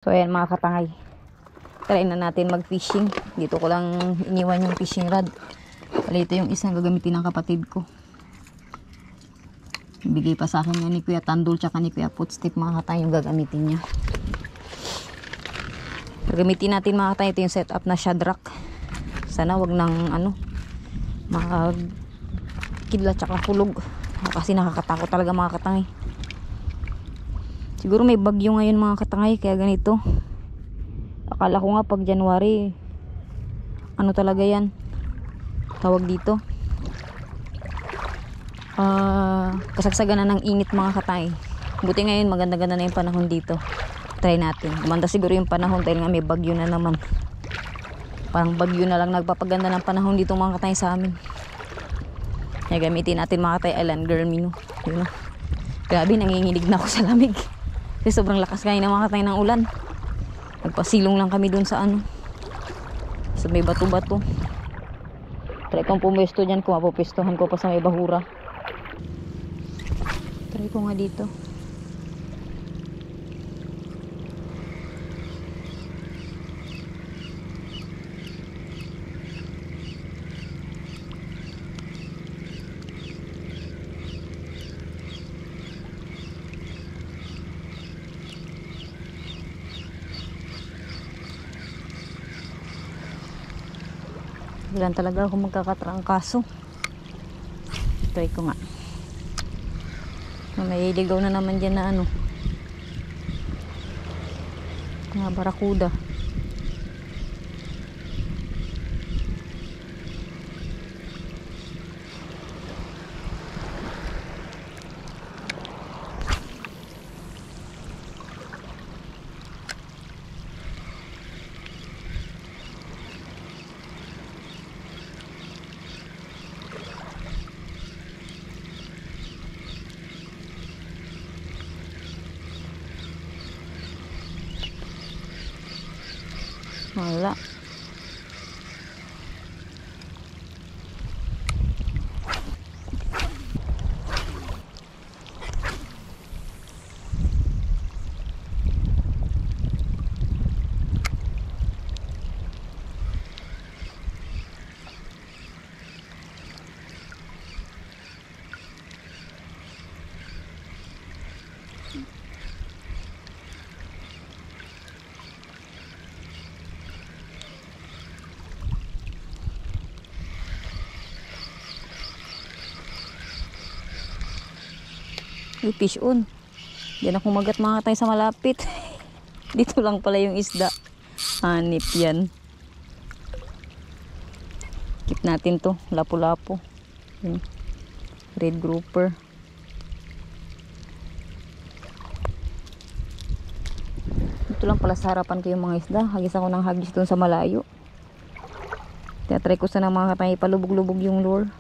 So ayan mga katangay, try na natin mag fishing. Dito ko lang iniwan yung fishing rod. Ito yung isang gagamitin ng kapatid ko. Bigay pa sa akin yan ni Kuya Tandol tsaka ni Kuya Footstick mga katangay yung gagamitin niya. Gagamitin natin mga katangay, ito yung setup na shadrack. Sana wag nang mga kidlat tsaka hulog. Kasi nakakatakot talaga mga katangay. Siguro may bagyo ngayon mga katangay kaya ganito. Akala ko nga pag January talaga yan tawag dito, kasagsagan na ng init mga katangay. Buti ngayon maganda-ganda na yung panahon dito. Try natin. Gumanda siguro yung panahon dahil nga may bagyo na naman. Parang bagyo na lang nagpapaganda ng panahon dito mga katangay sa amin. Kaya gamitin natin mga katangay Island Girl Mino. Yun, grabe, nanginginig na ako sa lamig. Kasi sobrang lakas ngayon ng mga katangay ng ulan. Nagpasilong lang kami dun sa sa may bato-bato. Try kong pumwesto dyan kung mapupwestohan ko pa sa may bahura. Try ko nga dito. Ilan talaga ako magkakatrangkaso. Try ko nga. May ligaw na naman dyan na mga barakuda. Wala. Yung fish on. Diyan ako magat mga katay sa malapit. Dito lang pala yung isda. Hanip yan. Keep natin to. Lapu-lapu. Red grouper. Dito lang pala sa harapan ko yung mga isda. Hagis ako ng hagis dun sa malayo. Tinatry ko sana mga katay palubog-lubog yung lure.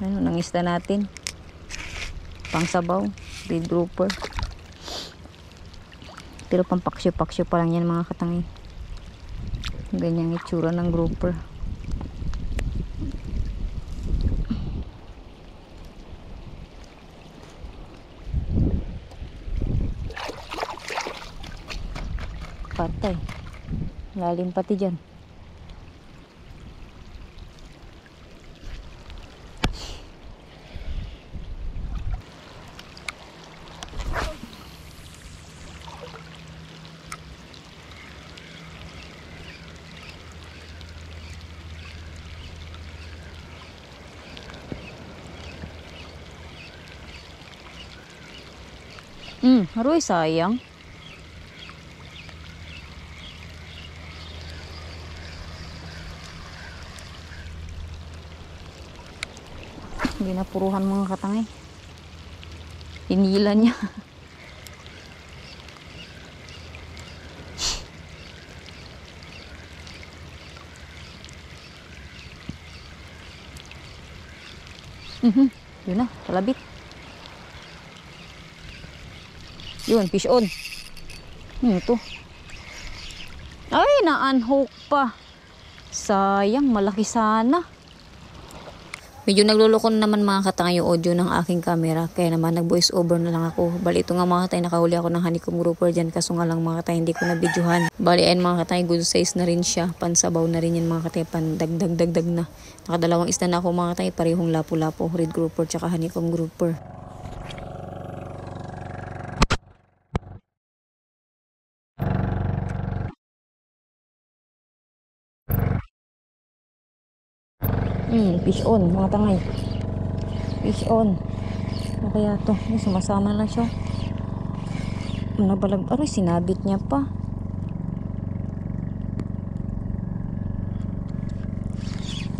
Nang isda natin pang sabaw, red grouper, pero pang paksyo-paksyo pa lang yan mga katangay. Ganyang itsura ng grouper. Patay, lalim pati dyan. Aroy, sayang. Hindi napuruhan mga katangay. Hinila niya. Yun na, palabit. Yun, fish on. Ito. Ay, na-unhook pa. Sayang, malaki sana. Medyo nagluloko na naman mga katangay yung audio ng aking camera. Kaya naman nag-voice over na lang ako. Bali ito nga mga katay, nakahuli ako ng honeycomb grouper dyan. Kaso nga lang mga katay, hindi ko na videohan. Bali ayun mga katay, good size na rin siya. Pansabaw na rin yan mga katay. Pandagdag na. Nakadalawang isda na ako mga katay. Parehong lapo-lapo. Red grouper tsaka honeycomb grouper. Fish on mga tangay. Fish on. Ano kaya to? Ay, sumasama lang siya. Nabalag. Aroy, sinabit niya pa.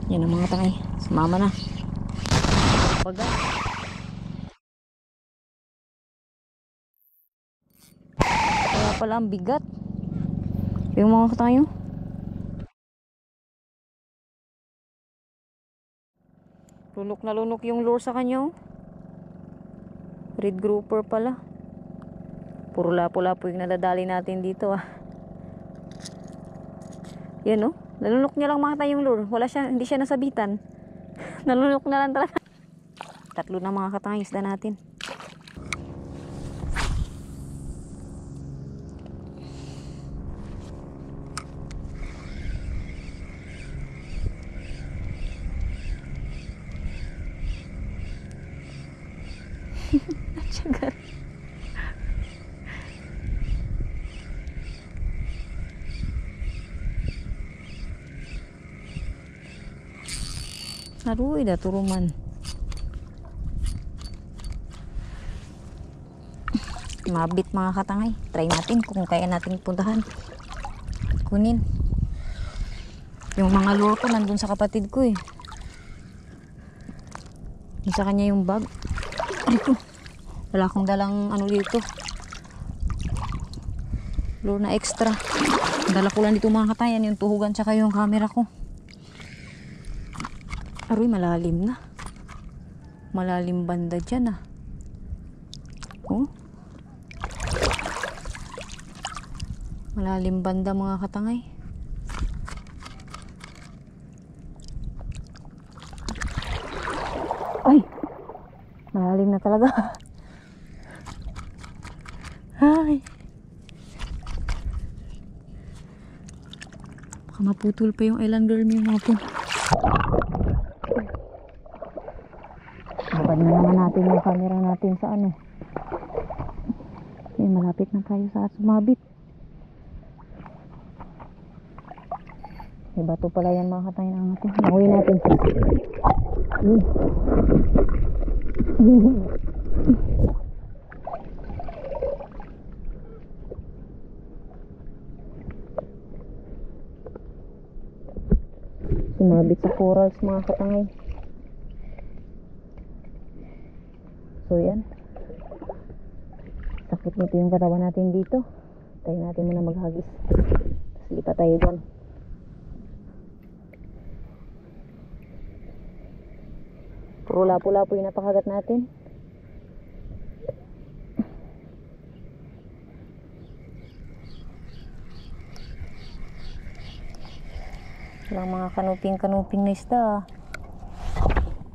Yan ang mga tangay. Sumama na. Baga. Kaya pala ang bigat. Yung mga katayo. Lunok na lunok yung lure sa kanya. Red grouper pala. Puro lapo-lapo yung nadadali natin dito Yan nalunok niya lang mga yung lure. Hindi siya nasabitan. Nalunok na lang talaga. Tatlo na mga katangay isda natin. Atsagar. Aruy, turuman. Mabit mga katangay. Try natin kung kaya natin puntahan. Kunin. Yung mga lure ko nandun sa kapatid ko Yung sa kanya yung bag. Wala akong dalang dito. Lure na extra. Dala ko lang dito mga katayan. Yung tuhugan tsaka yung camera ko. Aroy, malalim na. Malalim banda dyan Malalim banda mga katangay. Ay! Malalim na talaga. Ay! Baka maputol pa yung island girl mo natin. Babad na naman natin yung camera natin sa malapit na tayo sa sumabit. May bato pala yan mga katay na natin. Nanguwi natin. Sumabit sa corals mga katangay. So yan. Sakit nito yung katawan natin dito. Tayo natin muna maghagis. Tapos lipat tayo dyan. Puro lapo-lapo yung napakagat natin. Walang mga kanuping na isda.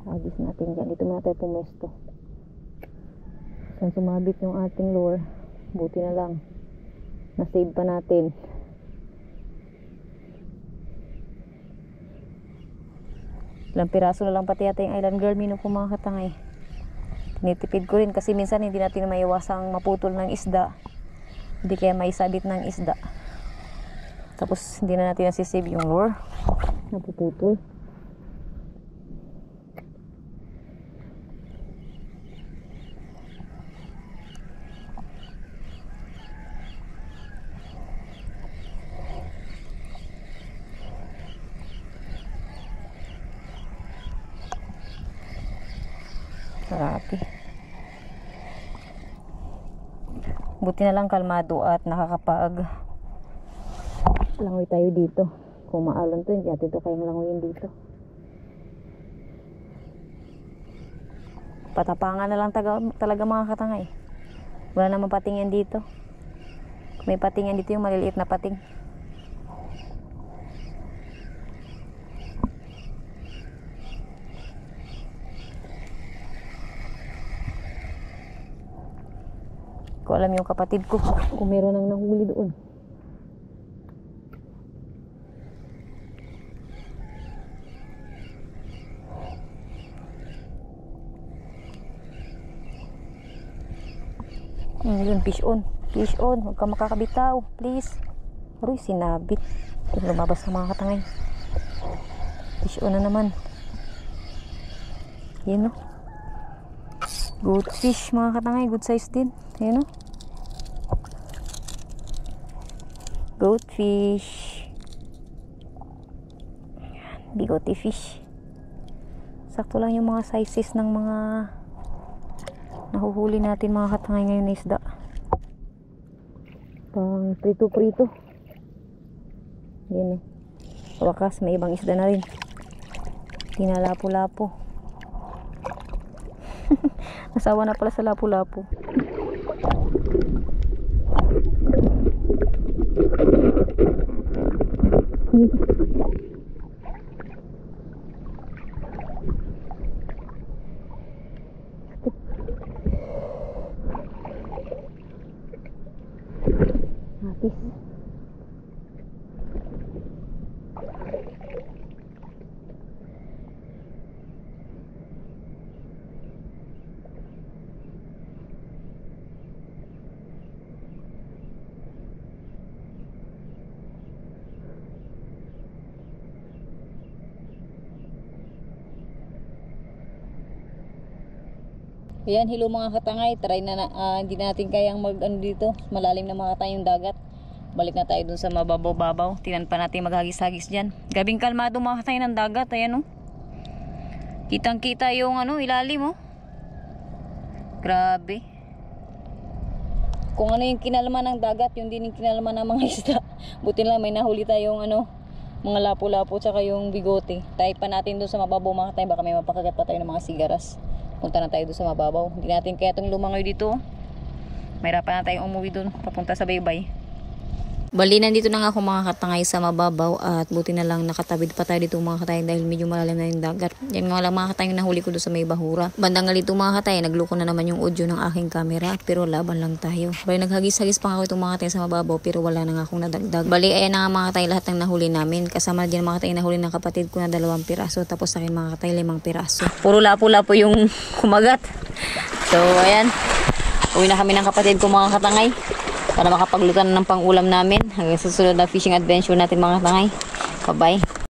Hagis natin dyan. Dito muna tayo pumesto. Saan sumabit yung ating lure. Buti na lang. Na-save pa natin. Ilang piraso na lang pati yata yung island girl mino ko mga katangay. Tinitipid ko rin kasi minsan hindi natin maiwasang maputol ng isda. Hindi kaya maisabit ng isda. Tapos hindi na natin nasisave yung lure. Napuputol. Grabe. Buti na lang kalmado at nakakapag langoy tayo dito. Kung maalon to, hindi natin ito kayang langoyin dito. Patapangan na lang talaga mga katangay. Wala namang pating yan dito. May pating yan dito, yung maliliit na pating. Ko alam yung kapatid ko kung meron nang nahuli doon. Yun, fish on. Fish on. Huwag ka makakabitaw. Please. Aroy, sinabit. Ito, lumabas ng mga katangay. Fish on na naman. Yan o. Good fish mga katangay. Good size din. Yan o. Good fish. Bigote fish. Sakto lang yung mga sizes ng mga nahuhuli natin mga katangay ngayon na isda. Pang prito-prito. Yan eh. Wakas may ibang isda na rin. Tinalapo-lapo. Nasawa na pala sa lapo-lapo. Habis. Ayan, hello mga katangay. Try na, hindi natin kayang dito. Malalim na mga katangay yung dagat. Balik na tayo dun sa mababaw-babaw. Tinan pa natin maghagis-hagis dyan. Gabing kalmado mga katangay ng dagat. Ayan o. Kitang-kita yung ilalim o. Grabe. Kung ano yung kinalaman ng dagat, yung din yung kinalaman ng mga isda. Buti lang may nahuli tayong mga lapo-lapo tsaka yung bigote. Tayo pa natin dun sa mababaw mga katangay. Baka may mapakagat pa tayo ng mga sigaras. Punta na tayo doon sa mababaw. Hindi natin kaya itong lumangoy dito. Mahirapan na tayong umuwi doon. Papunta sa baybay. Bali, nandito na nga ako mga katangay sa mababaw. At buti na lang nakatabid pa tayo dito mga katangay dahil medyo malalim na yung dagat. Yan nga lang mga katangay nahuli ko doon sa may bahura. Bandang nga dito mga katangay, nagluko na naman yung audio ng aking camera. Pero laban lang tayo. Bali, naghagis-hagis pa nga ako itong mga katangay sa mababaw. Pero wala na nga akong nadagdag. Bali, ayan na nga mga katangay lahat ng nahuli namin. Kasama din mga katangay nahuli ng kapatid ko na 2 piraso. Tapos sa akin mga katangay 5 piraso. Puro lapo-lapo yung kumagat. So, ayan. Uwi na kami ng kapatid ko mga katangay. Para makapagluto na ng pang-ulam namin. Hanggang sa susunod na fishing adventure natin mga katangay. Bye-bye.